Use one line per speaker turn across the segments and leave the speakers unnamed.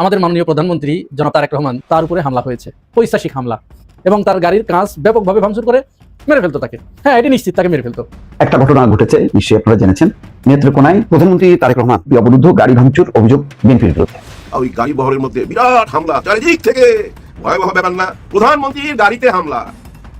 আমাদের মাননীয় প্রধানমন্ত্রী জনাব তারেক রহমান তার উপরে হামলা হয়েছে, পৈশাচিক হামলা, এবং তার গাড়ির কাঁচ ব্যাপকভাবে ভাঙচুর করে মেরে ফেলতো তাকে। হ্যাঁ, এটি নিশ্চিত তাকে মেরে ফেলতো।
একটা ঘটনা ঘটেছে, নিশ্চয়ই আপনারা জেনেছেন। নেত্রকোনায় প্রধানমন্ত্রী তারেক রহমান অবরুদ্ধ গাড়ি ভাঙচুর অভিযোগ বিএনপির বিরুদ্ধে।
ওই গাড়ি বহরের মধ্যে বিরাট হামলা, চারিদিক থেকে ভয়াবহ ব্যাপার না? প্রধানমন্ত্রীর গাড়িতে হামলা,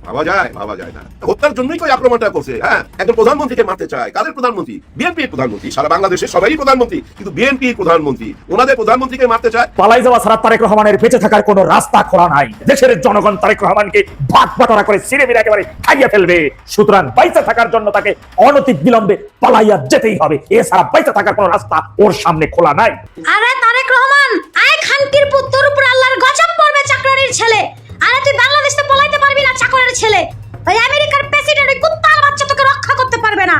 ভাবা যায় না। হত্যার জন্যই তো আক্রমণটা করছে। হ্যাঁ, একজন প্রধানমন্ত্রীকে মারতে চায়। কাদের প্রধানমন্ত্রী? বিএনপির প্রধানমন্ত্রী। সারা বাংলাদেশের সবাই প্রধানমন্ত্রী, কিন্তু বিএনপির প্রধানমন্ত্রী ওনাদের প্রধানমন্ত্রীকে মারতে চায়।
পালাই যাওয়া ছাড়া তারেক রহমানের বেঁচে থাকার কোনো রাস্তা খোলা নাই। দেশের জনগণ তারেক রহমানকে ভাগ বাটোয়ারা করে ছিঁড়ে একেবারে খাইয়া ফেলবে। সুতরাং বাইচে থাকার জন্য তাকে অনতি বিলম্বে পালাইয়া যেতেই হবে। এছাড়া বাইচে থাকার কোনো রাস্তা ওর সামনে খোলা নাই।
আরে তারেক রহমান, আয় খানকির পুত্তর উপর আল্লাহর গজব পড়বে চাকরানির ছেলে। আরে তুই বাংলাদেশ থেকে পলাইতে পারবি না চাকরানির ছেলে। ওই আমেরিকার প্রেসিডেন্ট ওই কুত্তার বাচ্চা তোকে রক্ষা করতে পারবে না।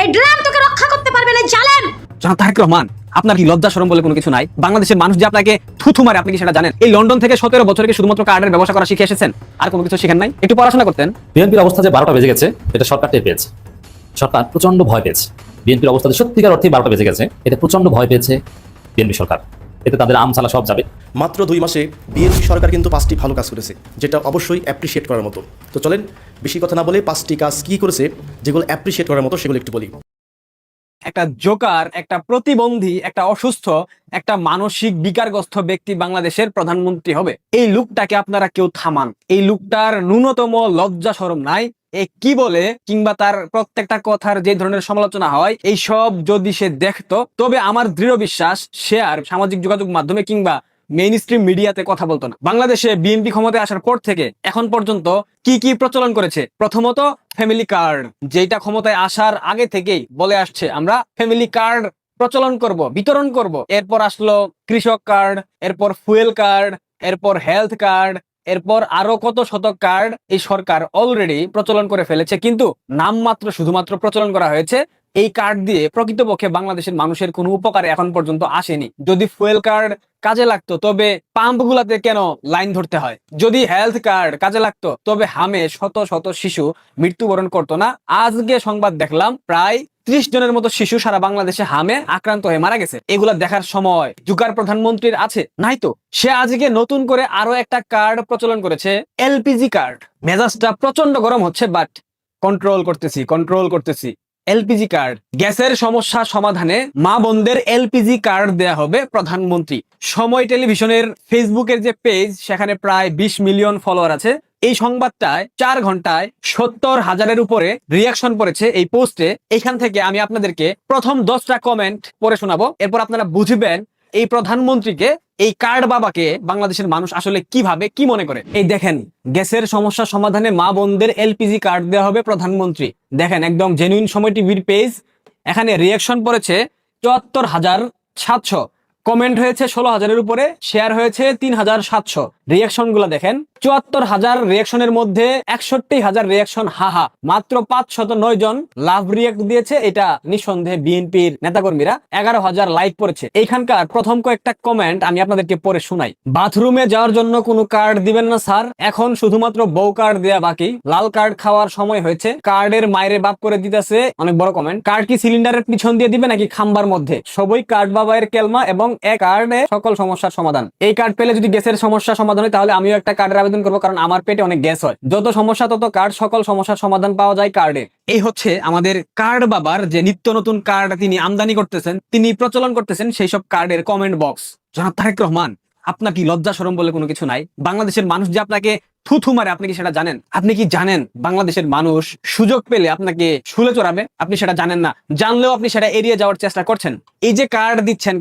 এই ড্রাম তোকে রক্ষা করতে পারবে না, জানেন?
জনাব তারেক রহমান, আপনার কি লজ্জা শরম বলে কোনো কিছু নাই? বাংলাদেশের মানুষ যে আপনাকে থুথু মারে, আপনি কি সেটা জানেন? এই লন্ডন থেকে 17 বছরে কি শুধুমাত্র কার্ডের ব্যবসা করা শিখে এসেছেন? আর কোনো কিছু শিখেন নাই? একটু পড়াশোনা করতেন।
বিএনপির অবস্থা যে 12টা বেজে গেছে, এটা সরকার টের পেয়েছে। সরকার প্রচন্ড ভয় পেয়েছে। বিএনপির অবস্থা সত্যিকার অর্থে 12টা বেজে গেছে, এটা প্রচন্ড ভয় পেয়েছে বিএনপি সরকার। এতে তাদের আমসালা সব যাবে।
মাত্র 2 মাসে বিএনপি সরকার কিন্তু 5টি ভালো কাজ করেছে, যেটা অবশ্যই অ্যাপ্রিসিয়েট করার মতো। তো চলেন বেশি কথা না বলে 5টি কাজ কি করেছে যেগুলো অ্যাপ্রিসিয়েট করার মতো সেগুলো একটু বলি।
একটা জোকার, একটা প্রতিবন্ধী, একটা অসুস্থ, একটা মানসিক বিকারগ্রস্ত ব্যক্তি বাংলাদেশের প্রধানমন্ত্রী হবে। এই লোকটাকে আপনারা কেউ থামান। এই লোকটার ন্যূনতম লজ্জা শরম নাই। এ কি বলে কিংবা তার প্রত্যেকটা কথার যে ধরনের সমালোচনা হয়, এই সব যদি সে দেখতো, তবে আমার দৃঢ় বিশ্বাস সে আর সামাজিক যোগাযোগ মাধ্যমে কিংবা মেইন স্ট্রিম মিডিয়াতে কথা বলতো না। বাংলাদেশে বিএনপি ক্ষমতায় আসার পর থেকে এখন পর্যন্ত কি কি প্রচলন করেছে? প্রথমত ফ্যামিলি কার্ড, যেটা ক্ষমতায় আসার আগে থেকেই বলে আসছে আমরা ফ্যামিলি কার্ড প্রচলন করব, বিতরণ করব। এরপর আসলো কৃষক কার্ড, এরপর ফুয়েল কার্ড, এরপর হেলথ কার্ড, এরপর আরো কত শত কার্ড এই সরকার অলরেডি প্রচলন করে ফেলেছে, কিন্তু নামমাত্র শুধুমাত্র প্রচলন করা হয়েছে। এই কার্ড দিয়ে প্রকৃতপক্ষে বাংলাদেশের মানুষের কোনো উপকার এখন পর্যন্ত আসেনি। যদি ফুয়েল কার্ড কাজে লাগতো তবে পাম্প গুলাতে কেন লাইন ধরতে হয়? যদি হেলথ কার্ড কাজে লাগতো তবে হামে শত শত শিশু মৃত্যুবরণ করতো না। আজকে সংবাদ দেখলাম প্রায় 30 জনের মতো শিশু সারা বাংলাদেশে হামে আক্রান্ত হয়ে মারা গেছে। এগুলা দেখার সময় জুকার প্রধানমন্ত্রীর আছে? নাই তো। সে আজকে নতুন করে আরো একটা কার্ড প্রচলন করেছে, এলপিজি কার্ড। মেজাজটা প্রচন্ড গরম হচ্ছে, বাট কন্ট্রোল করতেছি। এলপিজি কার্ড, গ্যাসের সমস্যা সমাধানে মা বোনদের এলপিজি কার্ড দেয়া হবে প্রধানমন্ত্রী। সময় টেলিভিশনের ফেসবুকের যে পেজ, সেখানে প্রায় 20 মিলিয়ন ফলোয়ার আছে। এই সংবাদটায় 4 ঘন্টায় 70,000-এর উপরে রিয়াকশন পড়েছে এই পোস্টে। এখান থেকে আমি আপনাদেরকে প্রথম 10টা কমেন্ট পড়ে শোনাবো, এরপর আপনারা বুঝবেন এই প্রধানমন্ত্রীকে, এই কার্ড বাবাকে বাংলাদেশের মানুষ আসলে কিভাবে কি মনে করে। এই দেখেন, গ্যাসের সমস্যা সমাধানে মা বোনদের এলপিজি কার্ড দেওয়া হবে প্রধানমন্ত্রী। দেখেন, একদম জেনুইন সময় টিভির পেজ। এখানে রিয়াকশন পড়েছে 74,700, কমেন্ট হয়েছে 16,000-এর উপরে, শেয়ার হয়েছে 3,700। রিয়াকশন গুলা দেখেন, 74,000 রিয়াকশনের মধ্যে 61,000 রিয়াকশন হাহা। মাত্র 509 জন লাভ রিয়াক্ট দিয়েছে। এটা নিঃসন্দেহে বিএনপির নেতাকর্মীরা। 11,000 লাইক পড়েছে। এইখানকার প্রথম কয়েকটা কমেন্ট আমি আপনাদেরকে পড়ে শোনাই। বাথরুমে যাওয়ার জন্য কোনো কার্ড দিবেন না স্যার, এখন শুধুমাত্র বউ কার্ড দেয়া বাকি। লাল কার্ড খাওয়ার সময় হয়েছে, কার্ডের মায়ের বাপ করে দিতেছে। অনেক বড় কমেন্ট। কার্ড কি সিলিন্ডারের পিছন দিয়ে দিবে নাকি খাম্বার মধ্যে? সবই কার্ড বাবায়ের কেলমা, এবং এক কার্ডে সকল সমস্যার সমাধান। এই কার্ড পেলে যদি গ্যাসের সমস্যা সমাধান হয়, তাহলে আমিও একটা কার্ডের আবেদন করবো, কারণ আমার পেটে অনেক গ্যাস হয়। যত সমস্যা তত কার্ড, সকল সমস্যার সমাধান পাওয়া যায় কার্ডে। এই হচ্ছে আমাদের কার্ড বাবার যে নিত্য নতুন কার্ড তিনি আমদানি করতেছেন, তিনি প্রচলন করতেছেন, সেই সব কার্ডের কমেন্ট বক্স। জনাব তারেক রহমান, আপনার কি লজ্জা শরম বলে কোনো কিছু নাই? বাংলাদেশের মানুষ যে আপনাকে থুথু মারে, আপনি কি সেটা জানেন? আপনি কি জানেন বাংলাদেশের মানুষ সুযোগ পেলে আপনাকে শুলে চড়াবে? আপনি সেটা জানেন না। জানলেও আপনি সেটা এড়িয়ে যাওয়ার চেষ্টা করছেন। এই যে কার্ড দিচ্ছেন,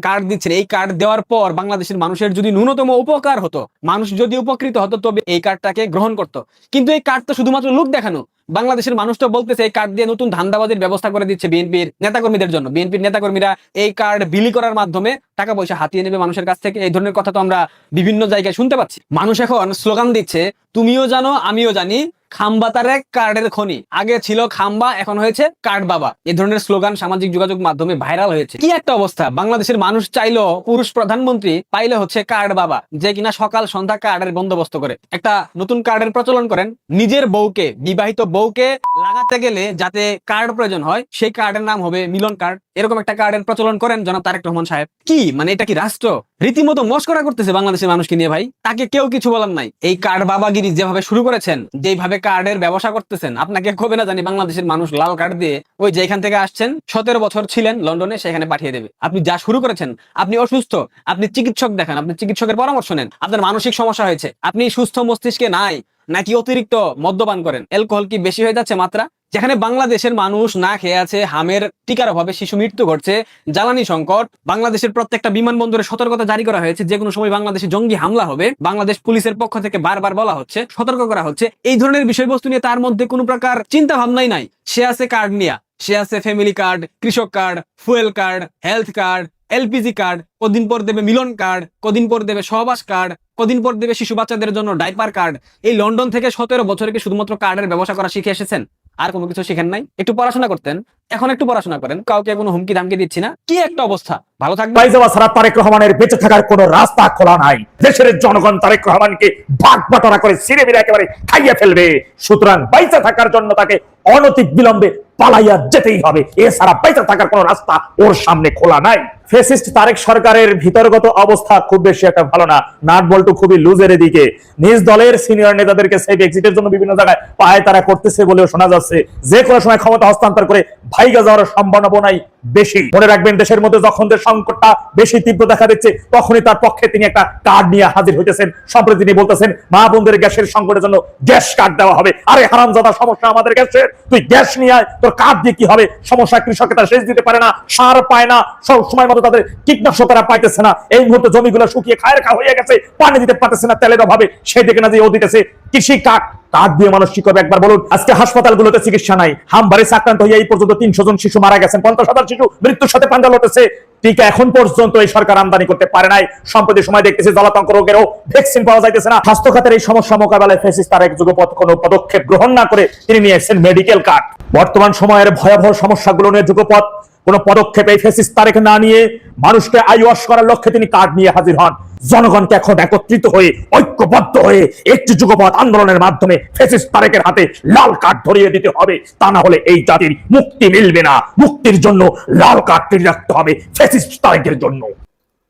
এই কার্ড দেওয়ার পর বাংলাদেশের মানুষের যদি ন্যূনতম উপকার হতো, মানুষ যদি উপকৃত হতো, তবে এই কার্ডটাকে গ্রহণ করত। কিন্তু এই কার্ড তো শুধুমাত্র লোক দেখানো। বাংলাদেশের মানুষ তো বলতেছে এই কার্ড দিয়ে নতুন ধান্দাবাজির ব্যবস্থা করে দিচ্ছে বিএনপির নেতাকর্মীদের জন্য। বিএনপির নেতাকর্মীরা এই কার্ড বিলি করার মাধ্যমে টাকা পয়সা হাতিয়ে নেবে মানুষের কাছ থেকে। এই ধরনের কথা তো আমরা বিভিন্ন জায়গায় শুনতে পাচ্ছি। মানুষ এখন স্লোগান দিচ্ছে, তুমিও জানো আমিও জানি, খাম্বা তারেক কার্ডের খনি, আগে ছিল খাম্বা এখন হয়েছে কার্ড বাবা। এই ধরনের স্লোগান সামাজিক যোগাযোগ মাধ্যমে ভাইরাল হয়েছে। কি একটা অবস্থা, বাংলাদেশের মানুষ চাইলো পুরুষ প্রধানমন্ত্রী, পাইলে হচ্ছে কার্ড বাবা, যে কিনা সকাল সন্ধ্যা কার্ডের বন্দোবস্ত করে। একটা নতুন কার্ডের প্রচলন করেন, নিজের বউকে, বিবাহিত বউকে লাগাতে গেলে যাতে কার্ড প্রয়োজন হয় সেই কার্ডের নাম হবে মিলন কার্ড। এরকম একটা কার্ডের প্রচলন করেন জনাব তারেক রহমান সাহেব। কি মানে এটা কি রাষ্ট্র? রীতিমতো মস্করা করতেছে বাংলাদেশের মানুষকে নিয়ে ভাই, তাকে কেউ কিছু বলার নাই। এই কার্ড বাবাগিরি যেভাবে শুরু করেছেন, যেভাবে কার্ডের ব্যবসা করতেছেন, আপনাকে কবে না জানি বাংলাদেশের মানুষ লাল কার্ড দিয়ে ওই যেখান থেকে আসছেন 17 বছর ছিলেন লন্ডনে সেখানে পাঠিয়ে দেবে। আপনি যা শুরু করেছেন, আপনি অসুস্থ, আপনি চিকিৎসক দেখান, আপনি চিকিৎসকের পরামর্শ নেন। আপনার মানসিক সমস্যা হয়েছে, আপনি সুস্থ মস্তিষ্কে নাই, নাকি অতিরিক্ত মদ্যপান করেন, অ্যালকোহল কি বেশি হয়ে যাচ্ছে মাত্রা? যেখানে বাংলাদেশের মানুষ না খেয়ে আছে, হামের টিকার অভাবে শিশু মৃত্যু ঘটছে, জ্বালানি সংকট, বাংলাদেশের প্রত্যেকটা বিমানবন্দরে সতর্কতা জারি করা হয়েছে যে কোনো সময় বাংলাদেশে জঙ্গি হামলা হবে, বাংলাদেশ পুলিশের পক্ষ থেকে বারবার বলা হচ্ছে, সতর্ক করা হচ্ছে। এই ধরনের বিষয়বস্তু নিয়ে তার মধ্যে কোনো প্রকার চিন্তা ভাবনাই নাই। সে আছে কার্ড নিয়ে, সে আছে ফ্যামিলি কার্ড, কৃষক card, fuel card, health card, LPG card, কদিন পর দেবে মিলন কার্ড, কদিন পর দেবে সহবাস কার্ড, কদিন পর দেবে শিশু বাচ্চাদের জন্য ডাইপার কার্ড। এই লন্ডন থেকে 17 বছরে কি শুধুমাত্র কার্ডের ব্যবসা করা শিখে এসেছেন? আর কোনো কিছু শিখেন নাই? একটু পড়াশোনা করতেন, এখন একটু পড়াশোনা করেন। কাউকে কোনো হুমকি ধামকি দিচ্ছি না। কি একটা অবস্থা, ভালো থাকবেন।
পায়জামা ছাড়া তারেক রহমানের বেঁচে থাকার কোনো রাস্তা খোলা নাই। দেশের জনগণ তারেক রহমানকে ভাগ বাটোয়ারা করে ছিঁড়ে একেবারে খাইয়ে ফেলবে। সুতরাং বাইচে থাকার জন্য তাকে অনতি বিলম্বে পালাইয়া যেতেই হবে, এছাড়া বাইচে থাকার কোনো রাস্তা ওর সামনে খোলা নাই। ফেসিস্ট তারেক সরকারের ভিতরগত অবস্থা খুব বেশি একটা ভালো না, নাট বল্টু খুবই লুজের দিকে। নিজ দলের সিনিয়র নেতাদেরকে সেফ এক্সিটের জন্য বিভিন্ন জায়গায় পায় তারা করতেছে বলেও শোনা যাচ্ছে। যে কোনো সময় ক্ষমতা হস্তান্তর করে ভাইগা যাওয়ার সম্ভাবনাই বেশি। মনে রাখবেন, দেশের মধ্যে যখন যে সংকটটা বেশি তীব্র দেখা দিচ্ছে, তখনই তার পক্ষে তিনি একটা কার্ড নিয়ে হাজির হইতেছেন। সম্প্রতি তিনি বলতেছেন মা বোনদের গ্যাসের সংকটের জন্য গ্যাস কার্ড দেওয়া হবে। আরে হারামজাদা, সমস্যা আমাদের গ্যাসের, তুই গ্যাস নিয়ে আয়, তোর কার্ড দিয়ে কি হবে? সমস্যা কৃষকের তারা সেচ দিতে পারে না, সার পায় না, সব সময় মতো তাদের কীটনাশকরা পাইতেছে না। এই মুহূর্তে জমিগুলো শুকিয়ে খায়ের খা হয়ে গেছে, পানি দিতে পারতেছে না তেলের অভাবে, সেই দিকে না দিয়ে ও দিতেছে কৃষি কার্ড। কার্ড দিয়ে মানুষ কি করবে একবার বলুন? আজকে হাসপাতালগুলোতে চিকিৎসা নাই, হামভাইরাসে আক্রান্ত হয়ে এই পর্যন্ত 300 জন শিশু মারা গেছেন, 50,000 শিশু মৃত্যুর সাথে পাঞ্জা লড়তেছে। টিকা এখন পর্যন্ত এই সরকার আমদানি করতে পারে নাই। সম্প্রতি সময় দেখতেছি জলাতঙ্ক রোগেরও ভ্যাকসিন পাওয়া যাইতেছে না। স্বাস্থ্য খাতের এই সমস্যা মোকাবেলায় ফেসিস্ট তারেক যুগপৎ কোনো পদক্ষেপ গ্রহণ না করে তিনি নিয়ে এসেছেন মেডিকেল কার্ড। বর্তমান সময়ের ভয়াবহ সমস্যাগুলো নিয়ে যুগপৎ কোন পদক্ষেপ এই ফেসিস্ট তারেক না নিয়ে মানুষকে আইওয়াশ করার লক্ষ্যে তিনি কার্ড নিয়ে হাজির হন। জনগণকে এখন একত্রিত হয়ে ঐক্যবদ্ধ হয়ে একটি যুগপৎ আন্দোলনের মাধ্যমে ফেসিস্ট তারেকের হাতে লাল কার্ড ধরিয়ে দিতে হবে। তা না হলে এই জাতির মুক্তি মিলবে না। মুক্তির জন্য লাল কার্ড তৈরি রাখতে হবে ফেসিস্ট তারেকের জন্য।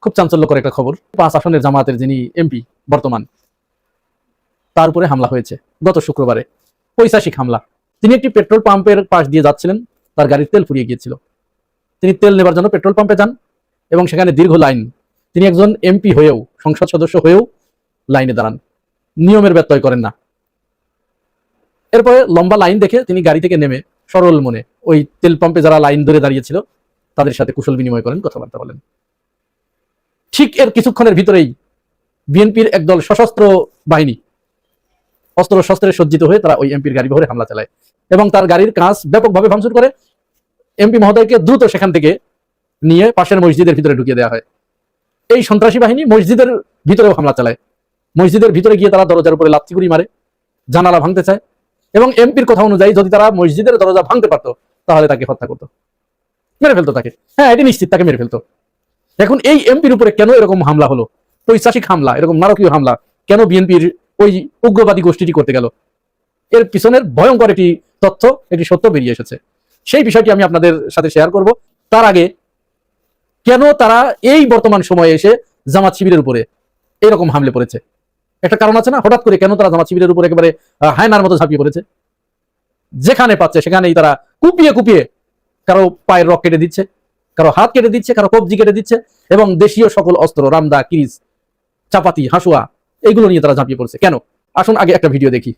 খুব চাঞ্চল্যকর একটা খবর। 5 আসনের জামায়াতের যিনি এমপি বর্তমান, তার উপরে হামলা হয়েছে গত শুক্রবারে, পৈশাচিক হামলা। তিনি একটি পেট্রোল পাম্পের পাশ দিয়ে যাচ্ছিলেন, তার গাড়ির তেল ফুরিয়ে গিয়েছিল। তিনি তেল নেবার জন্য পেট্রোল পাম্পে যান এবং সেখানে দীর্ঘ লাইন। তিনি একজন এমপি হয়েও, সংসদ সদস্য হয়েও লাইনে দাঁড়ান, নিয়মের ব্যত্যয় করেন না। এরপরে লম্বা লাইন দেখে তিনি গাড়ি থেকে নেমে সরল মনে ওই তেল পাম্পে যারা লাইন ধরে দাঁড়িয়েছিল তাদের সাথে কুশল বিনিময় করেন, কথাবার্তা বলেন। ঠিক এর কিছুক্ষণের ভিতরেই বিএনপির একদল সশস্ত্র বাহিনী অস্ত্র শস্ত্রে সজ্জিত হয়ে তারা ওই এমপির গাড়ি বহরে হামলা চালায় এবং তার গাড়ির কাঁচ ব্যাপকভাবে ভাঙচুর করে এমপি মহোদয়কে দ্রুত সেখান থেকে নিয়ে পাশের মসজিদের ভিতরে ঢুকিয়ে দেওয়া হয়। এই সন্ত্রাসী বাহিনী মসজিদের ভিতরেও হামলা চালায়। মসজিদের ভিতরে গিয়ে তারা দরজার উপরে লাথি গুড়ি মারে, জানালা ভাঙতে চায় এবং এমপির কথা অনুযায়ী যদি তারা মসজিদের দরজা ভাঙতে পারতো তাহলে তাকে হত্যা করতো, মেরে ফেলতো তাকে। হ্যাঁ, এটি নিশ্চিত, তাকে মেরে ফেলতো। এখন এই এমপির উপরে কেন এরকম হামলা হলো, পৈশাচিক হামলা, এরকম নারকীয় হামলা কেন বিএনপির ওই উগ্রবাদী গোষ্ঠীটি করতে গেল? এর পিছনের ভয়ঙ্কর একটি তথ্য, একটি সত্য বেরিয়ে এসেছে। সেই বিষয়টি আমি আপনাদের সাথে শেয়ার করব। তার আগে কেন তারা এই বর্তমান সময়ে এসে জামাত শিবিরের উপরে এরকম হামলে পড়েছে? একটা কারণ আছে না, হঠাৎ করে কেন তারা জামাত শিবিরের উপরে একেবারে হায়নার মতো ঝাঁপিয়ে পড়েছে? যেখানে পাচ্ছে সেখানেই তারা কুপিয়ে কুপিয়ে কারো পায়ের রক কেটে দিচ্ছে, কারো হাত কেটে দিচ্ছে, কারো কবজি কেটে দিচ্ছে এবং দেশীয় সকল অস্ত্র, রামদা, কিরিচ, চাপাতি, হাসুয়া, এইগুলো নিয়ে তারা ঝাঁপিয়ে পড়ছে। কেন? আসুন আগে একটা ভিডিও দেখি।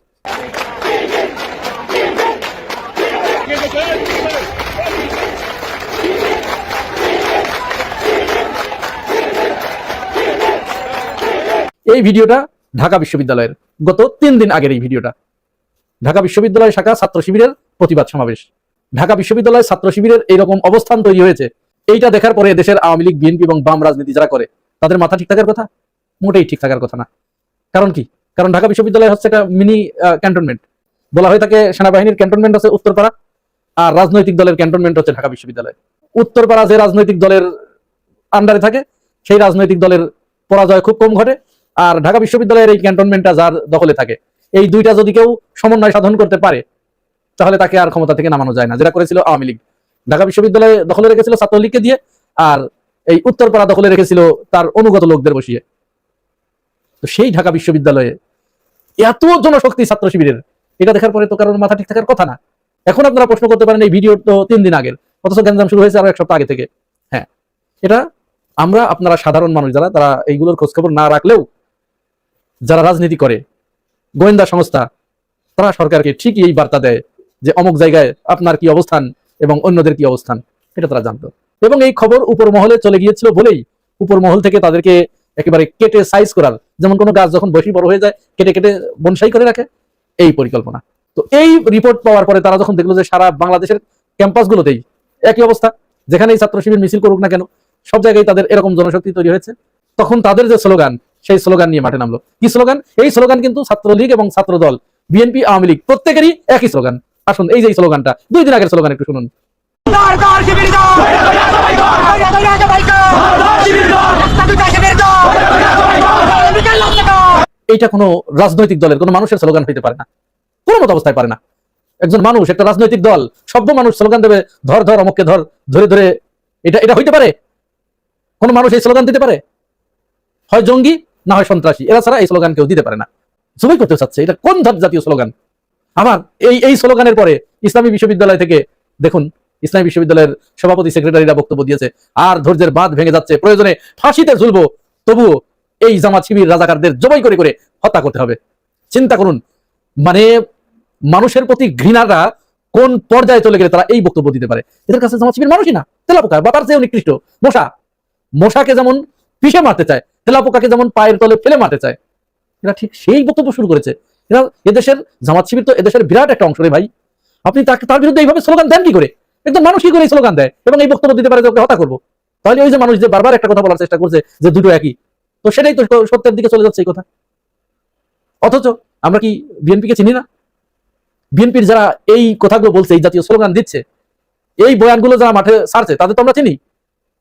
এই ভিডিওটা ঢাকা বিশ্ববিদ্যালয়ের গত 3 দিন আগের এই ভিডিওটা। ঢাকা বিশ্ববিদ্যালয় শাখা ছাত্র শিবিরের প্রতিবাদ সমাবেশ। ঢাকা বিশ্ববিদ্যালয় ছাত্র শিবিরের এইরকম অবস্থান তৈরি হয়েছে, এইটা দেখার পরে দেশের আওয়ামী লীগ, বিএনপি এবং বাম রাজনীতি যারা করে তাদের মাথা ঠিক থাকার কথা? মোটেই ঠিক থাকার কথা না। কারণ কি? কারণ ঢাকা বিশ্ববিদ্যালয় হচ্ছে একটা মিনি ক্যান্টনমেন্ট, বলা হয়ে থাকে সেনাবাহিনীর ক্যান্টনমেন্ট আছে উত্তরপাড়া, আর রাজনৈতিক দলের ক্যান্টনমেন্ট হচ্ছে ঢাকা বিশ্ববিদ্যালয়। উত্তরপাড়া যে রাজনৈতিক দলের আন্ডারে থাকে সেই রাজনৈতিক দলের পরাজয় খুব কম ঘটে, আর ঢাকা বিশ্ববিদ্যালয়ের এই ক্যান্টনমেন্টটা যার দখলে থাকে, এই দুইটা যদি কেউ সমন্বয় সাধন করতে পারে তাহলে তাকে আর ক্ষমতা থেকে নামানো যায় না, যেটা করেছিল আওয়ামী লীগ। ঢাকা বিশ্ববিদ্যালয়ে দখলে রেখেছিল ছাত্রলীগকে দিয়ে, আর এই উত্তরপাড়া দখলে রেখেছিল তার অনুগত লোকদের বসিয়ে। তো সেই ঢাকা বিশ্ববিদ্যালয়ে এত জনশক্তি ছাত্র শিবিরের, এটা দেখার পরে তো কারোর মাথা ঠিক থাকার কথা না। এখন আপনারা প্রশ্ন করতে পারেন এই ভিডিও তো 3 দিন আগের, অথচ গ্যাঞ্জাম শুরু হয়েছে আরো 1 সপ্তাহ আগে থেকে। হ্যাঁ, এটা আমরা আপনারা সাধারণ মানুষ যারা তারা এইগুলোর খোঁজখবর না রাখলেও যারা রাজনীতি করে, গোয়েন্দা সংস্থা, তারা সরকারকে ঠিকই এই বার্তা দেয় যে অমুক জায়গায় আপনার কি অবস্থান এবং অন্যদের কি অবস্থান, এটা তারা জানতো। এবং এই খবর উপর মহলে চলে গিয়েছিল বলেই উপর মহল থেকে তাদেরকে একেবারে কেটে সাইজ করার, যেমন কোনো গাছ যখন বেশি বড় হয়ে যায় কেটে কেটে বনসাই করে রাখে, এই পরিকল্পনা। তো এই রিপোর্ট পাওয়ার পরে তারা যখন দেখলো যে সারা বাংলাদেশের ক্যাম্পাসগুলোতেই একই অবস্থা, যেখানেই ছাত্র শিবির মিছিল করুক না কেন সব জায়গায় তাদের এরকম জনশক্তি তৈরি হয়েছে, তখন তাদের যে স্লোগান সেই স্লোগান নিয়ে মাঠে নামলো। কি স্লোগান? এই স্লোগান কিন্তু ছাত্রলীগ এবং ছাত্র দল, বিএনপি, আওয়ামী লীগ প্রত্যেকেরই একই স্লোগান। আসুন এই যে স্লোগানটা 2 দিন আগের স্লোগান একটু শুনুন। এইটা কোনো রাজনৈতিক দলের কোনো মানুষের স্লোগান হইতে পারে না, কোনো মত অবস্থায় পারে না। একজন মানুষ, একটা রাজনৈতিক দল, সভ্য মানুষ স্লোগান দেবে ধর ধর অমুককে ধর, ধরে ধরে, এটা হইতে পারে? কোন মানুষ এই স্লোগান দিতে পারে? হয় জঙ্গি না হয় সন্ত্রাসী, এরা ছাড়া এই স্লোগান কেউ দিতে পারে না। জবাই করতে চাচ্ছে, এটা কোন জাতীয় স্লোগান? আবার এই স্লোগানের পরে ইসলামী বিশ্ববিদ্যালয় থেকে দেখুন, ইসলামী বিশ্ববিদ্যালয়ের সভাপতি সেক্রেটারিরা বক্তব্য দিয়েছে, আর ধৈর্যের বাঁধ ভেঙে যাচ্ছে, প্রয়োজনে ফাঁসিতে ঝুলবো, তবুও এই জামাত শিবির রাজাকারদের জবাই করে করে হত্যা করতে হবে। চিন্তা করুন, মানে মানুষের প্রতি ঘৃণাটা কোন পর্যায়ে চলে গেলে তারা এই বক্তব্য দিতে পারে। এদের কাছে জামাত শিবির মানুষই না, তেলাপোকা বা তার চেয়ে নিকৃষ্ট মশাকে যেমন পিষে মারতে চায়, তেলাপোকাকে যেমন পায়ের তলে ফেলে মারতে চায়, এরা ঠিক সেই বক্তব্য শুরু করেছে। এরা এদেশের জামাত শিবির তো এদেশের বিরাট একটা অংশ রে ভাই, আপনি তার বিরুদ্ধে এইভাবে স্লোগান দেন কি করে? একদম মানুষ কি করে স্লোগান দেয় এবং এই বক্তব্য দিতে পারে যে ওকে হত্যা করবো? তাহলে ওই যে মানুষ যে বারবার একটা কথা বলার চেষ্টা করছে যে দুটো একই, তো সেটাই তো সত্যের দিকে চলে যাচ্ছে এই কথা। অথচ আমরা কি বিএনপিকে চিনি না? বিএনপির যারা এই কথাগুলো বলছে, এই জাতীয় স্লোগান দিচ্ছে, এই বয়ানগুলো যারা মাঠে ছাড়ছে, তাদের তো আমরা চিনি।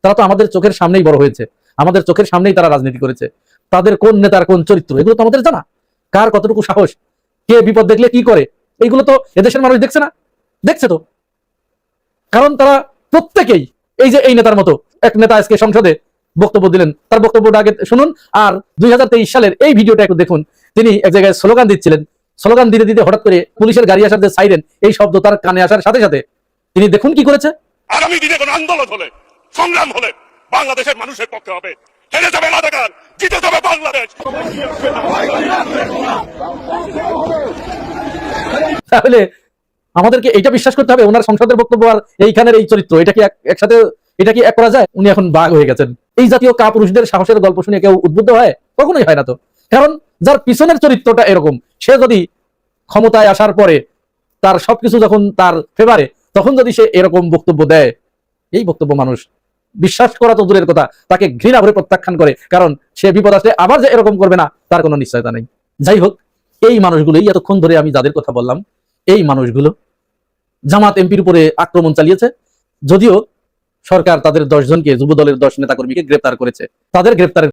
তারা তো আমাদের চোখের সামনেই বড় হয়েছে, আমাদের চোখের সামনেই তারা রাজনীতি করেছে। তাদের কোন নেতার কোন চরিত্র এগুলো তো আমাদের জানা, কার কতটুকু সাহস, কে বিপদ দেখলে কি করে, এইগুলো তো এদেশের মানুষ দেখছে না? দেখছে তো, কারণ তারা প্রত্যেকেই এই নেতার মতো এক নেতা আজকে সংসদে বক্তব্য দিলেন, তার বক্তব্যটা আগে শুনুন, আর 2023 সালের এই ভিডিওটা একটু দেখুন। তিনি এক জায়গায় স্লোগান দিচ্ছিলেন, স্লোগান দিতে দিতে হঠাৎ করে পুলিশের গাড়ি আসার যে সাইরেন, এই শব্দ তার কানে আসার সাথে সাথে তিনি দেখুন কি করেছে।
আগামী দিনে কোন আন্দোলন হলে, সংগ্রাম হলে বাংলাদেশের মানুষের পক্ষে হবে, হেরে যাবে রাজাকার, জিতে যাবে বাংলাদেশ।
তাহলে আমাদেরকে এটা বিশ্বাস করতে হবে ওনার সংসদের বক্তব্য আর এইখানের এই চরিত্র, এটা কি একসাথে, এটা কি এক করা যায়? উনি এখন বাঘ হয়ে গেছেন। এই জাতীয় কাপুরুষদের সাহসের গল্প শুনে কেউ উদ্বুদ্ধ হয়? কখনোই হয় না তো। কারণ যার পিছনের চরিত্রটা এরকম, সে যদি ক্ষমতায় আসার পরে তার সবকিছু যখন তার ফেভারে, তখন যদি সে এরকম বক্তব্য দেয়, এই বক্তব্য মানুষ বিশ্বাস করা তো দূরের কথা, তাকে ঘৃণা ভরে প্রত্যাখ্যান করে। কারণ সে বিপদ আসলে আবার যে এরকম করবে না তার কোনো নিশ্চয়তা নেই। যাই হোক, এই মানুষগুলোই এতক্ষণ ধরে আমি যাদের কথা বললাম, এই মানুষগুলো জামাত এমপির উপরে আক্রমণ চালিয়েছে। যদিও সরকার তাদের 10 জনকে, যুব দলের 10 নেতাকর্মীকে গ্রেপ্তার করেছে, তাদের গ্রেপ্তারের